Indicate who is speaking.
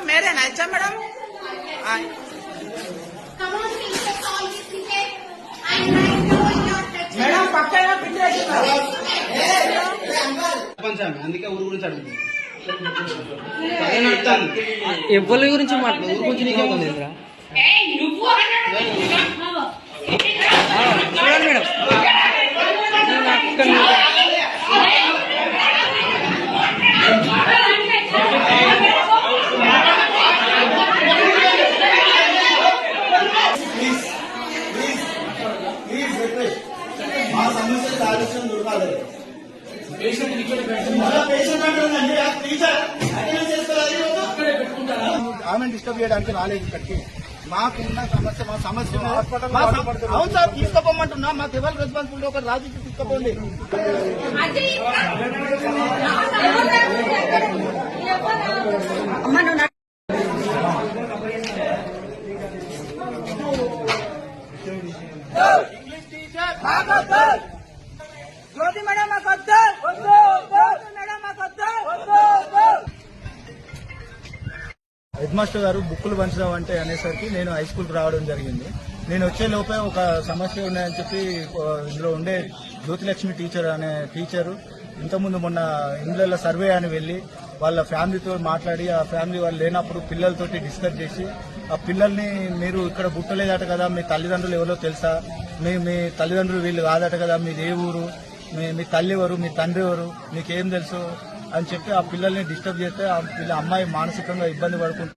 Speaker 1: मेरे ना अच्छा मैडम మేడం పక్కన అందుకే ఊరు గురించి అడుగుతుంది
Speaker 2: ఎవరి గురించి మాట్లాడు ఊరు గురించి నీకేమవుతుంది చూడండి మేడం
Speaker 3: ఆమె డిస్టర్బ్ చేయడానికి రాలేదు ఇక్కడికి. మాకున్న సమస్య మా సమస్య అవును సార్ తీసుకోపోమంటున్నా. మాకు ఎవరు రెస్పాన్సిబిలిటీ ఒక రాజు తీసుకోపోండి. ఇంగ్లీష్ టీచర్ జ్యోతి మేడం మాకు వద్దు, మేడం మాకు వద్దు. హెడ్ మాస్టర్ గారు బుక్కులు పంచడం అంటే అనేసరికి నేను హై స్కూల్కి రావడం జరిగింది. నేను వచ్చే లోపే ఒక సమస్య ఉన్నాయని చెప్పి ఇందులో ఉండే జ్యోతిలక్ష్మి టీచర్ అనే టీచరు ఇంతకుముందు మొన్న ఇండ్ల సర్వే అని వెళ్ళి వాళ్ళ ఫ్యామిలీతో మాట్లాడి ఆ ఫ్యామిలీ వాళ్ళు లేనప్పుడు పిల్లలతోటి డిస్కస్ చేసి ఆ పిల్లల్ని మీరు ఇక్కడ పుట్టలేదట కదా, మీ తల్లిదండ్రులు ఎవరో తెలుసా, మీ తల్లిదండ్రులు వీళ్ళు కాదట కదా, మీది ఏ ఊరు, మీ తల్లి ఎవరు, మీ తండ్రి ఎవరు, మీకేం తెలుసు అని చెప్పి ఆ పిల్లల్ని డిస్టర్బ్ చేస్తే ఆ అమ్మాయి మానసికంగా ఇబ్బంది పడుకుంటుంది.